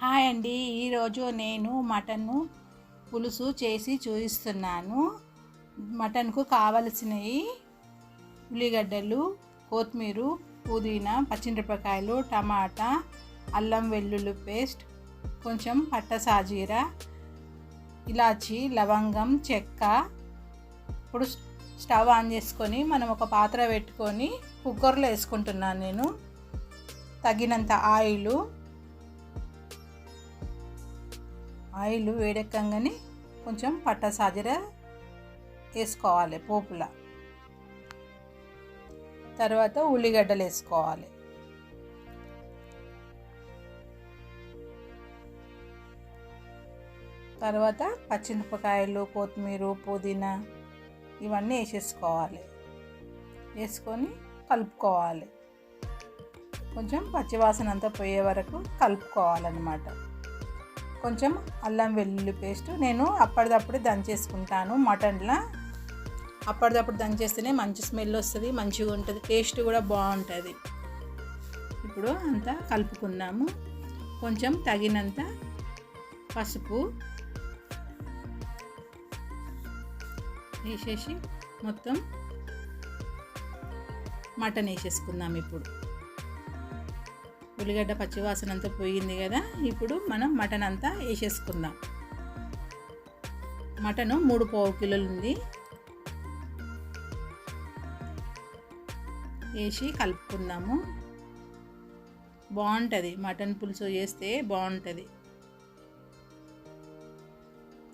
Hi అండి. ఈరోజు నేను మటన్ పులుసు చేసి చూపిస్తున్నాను. మటన్కు కావలసినవి ఉల్లిగడ్డలు, కొత్తిమీర, పుదీనా, పచ్చిమిరపకాయలు, టమాటా, అల్లం వెల్లుల్లి పేస్ట్, కొంచెం పట్ట సాజీరా, ఇలాచి, లవంగం, చెక్క. ఇప్పుడు స్టవ్ ఆన్ చేసుకొని మనం ఒక పాత్ర పెట్టుకొని కుక్కర్లో వేసుకుంటున్నాను. నేను తగినంత ఆయిల్ వేడెక్కగానే కొంచెం పట్ట సాజీరా వేసుకోవాలి పోపుల. తర్వాత ఉల్లిగడ్డలు వేసుకోవాలి. తర్వాత పచ్చిమిరపకాయలు, కొత్తిమీర, పుదీనా ఇవన్నీ వేసేసుకోవాలి. వేసుకొని కలుపుకోవాలి. కొంచెం పచ్చివాసన అంతా పోయే వరకు కలుపుకోవాలన్నమాట. కొంచెం అల్లం వెల్లుల్లి పేస్ట్ నేను అప్పటిదప్పుడు దంచేసుకుంటాను. మటన్లో అప్పటిదప్పుడు దంచేస్తేనే మంచి స్మెల్ వస్తుంది, మంచిగా ఉంటుంది, టేస్ట్ కూడా బాగుంటుంది. ఇప్పుడు అంతా కలుపుకుందాము. కొంచెం తగినంత పసుపు వేసేసి మొత్తం మటన్ వేసేసుకుందాం. ఇప్పుడు ఉల్లిగడ్డ పచ్చివాసన అంతా పోయింది కదా, ఇప్పుడు మనం మటన్ అంతా వేసేసుకుందాం. మటను 3 కిలోలు ఉంది. వేసి కలుపుకుందాము. బాగుంటుంది, మటన్ పులుసు చేస్తే బాగుంటుంది.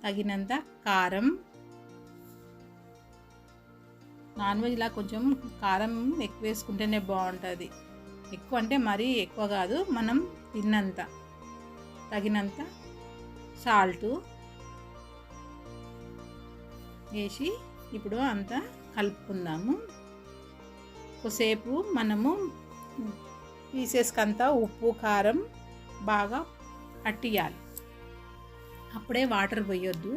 తగినంత కారం. నాన్ వెజ్లా కొంచెం కారం ఎక్కువ వేసుకుంటేనే బాగుంటుంది. ఎక్కువ అంటే మరీ ఎక్కువ కాదు, మనం తిన్నంత. తగినంత సాల్టు వేసి ఇప్పుడు అంతా కలుపుకుందాము. కొద్దిసేపు మనము పీసెస్కంతా ఉప్పు కారం బాగా పట్టియాలి. అప్పుడే వాటర్ పోయొద్దు.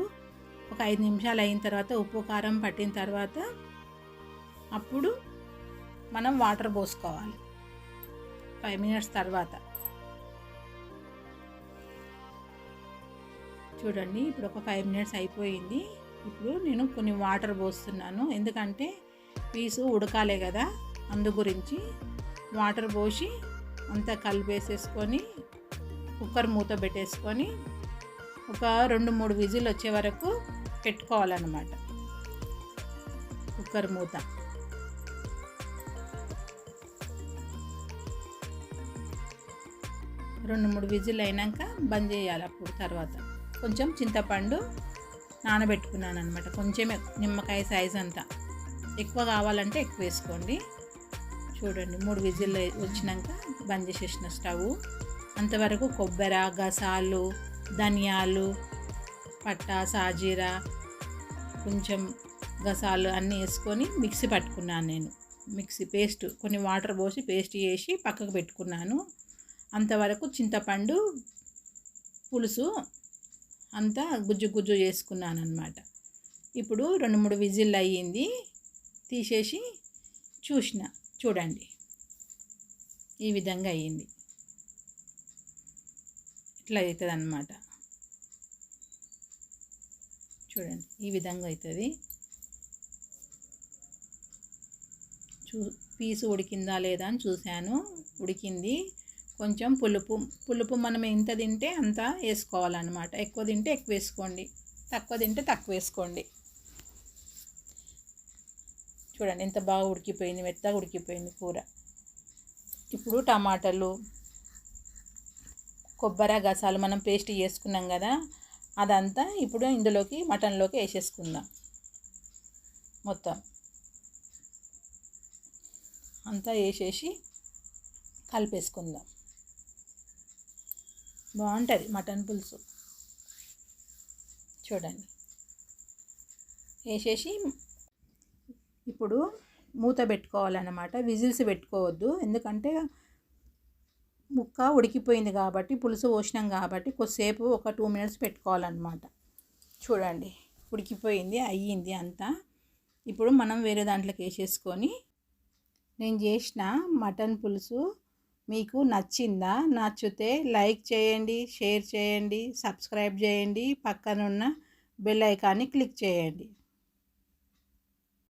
ఒక 5 నిమిషాలు అయిన తర్వాత ఉప్పు కారం పట్టిన తర్వాత అప్పుడు మనం వాటర్ పోసుకోవాలి. 5 మినిట్స్ తర్వాత చూడండి. ఇప్పుడు ఒక 5 మినిట్స్ అయిపోయింది. ఇప్పుడు నేను కొన్ని వాటర్ పోస్తున్నాను, ఎందుకంటే పీసు ఉడకాలే కదా, అందు గురించి వాటర్ పోసి అంతా కలిపేసేసుకొని కుక్కర్ మూత పెట్టేసుకొని ఒక 2-3 విజిల్ వచ్చే వరకు పెట్టుకోవాలన్నమాట. కుక్కర్ మూత 2-3 విజిల్ అయినాక బంద్ చేయాలి. అప్పుడు తర్వాత కొంచెం చింతపండు నానబెట్టుకున్నాను అనమాట. కొంచెమే, నిమ్మకాయ సైజ్ అంతా. ఎక్కువ కావాలంటే ఎక్కువ వేసుకోండి. చూడండి 3 విజిల్ వచ్చినాక బంద్ చేసేసిన స్టవ్. అంతవరకు కొబ్బరి, గసాలు, ధనియాలు, పట్ట సాజీరా, కొంచెం గసాలు అన్నీ వేసుకొని మిక్సీ పట్టుకున్నాను నేను. మిక్సీ పేస్ట్ కొన్ని వాటర్ పోసి పేస్ట్ చేసి పక్కకు పెట్టుకున్నాను. అంతవరకు చింతపండు పులుసు అంతా గుజ్జు చేసుకున్నాను అన్నమాట. ఇప్పుడు 2-3 విజిల్ అయ్యింది. తీసేసి చూడండి ఈ విధంగా అయ్యింది. ఇట్లా అవుతుంది అన్నమాట. చూడండి ఈ విధంగా అవుతుంది. పీసు ఉడికిందా లేదా అని చూశాను. ఉడికింది. కొంచెం పులుపు మనం ఎంత తింటే అంత వేసుకోవాలన్నమాట. ఎక్కువ తింటే ఎక్కువ వేసుకోండి, తక్కువ తింటే తక్కువ వేసుకోండి. చూడండి ఎంత బాగా ఉడికిపోయింది, మెత్తగా ఉడికిపోయింది కూర. ఇప్పుడు టమాటాలు, కొబ్బరి, గసాలు మనం పేస్ట్ చేసుకున్నాం కదా, అదంతా ఇప్పుడు ఇందులోకి మటన్లోకి వేసేసుకుందాం. మొత్తం అంతా వేసేసి కలిపేసుకుందాం. బాగుంటుంది మటన్ పులుసు. చూడండి వేసేసి ఇప్పుడు మూత పెట్టుకోవాలన్నమాట. విజిల్స్ పెట్టుకోవద్దు, ఎందుకంటే ముక్క ఉడికిపోయింది కాబట్టి, పులుసు పోసినాం కాబట్టి కొద్దిసేపు ఒక 2 మినిట్స్ పెట్టుకోవాలన్నమాట. చూడండి ఉడికిపోయింది, అయ్యింది అంతా. ఇప్పుడు మనం వేరే దాంట్లోకి వేసేసుకొని నేను చేసిన మటన్ పులుసు మీకు నచ్చిందా? నచ్చితే లైక్ చేయండి, షేర్ చేయండి, సబ్స్క్రైబ్ చేయండి, పక్కనున్న బెల్ ఐకాన్ని క్లిక్ చేయండి.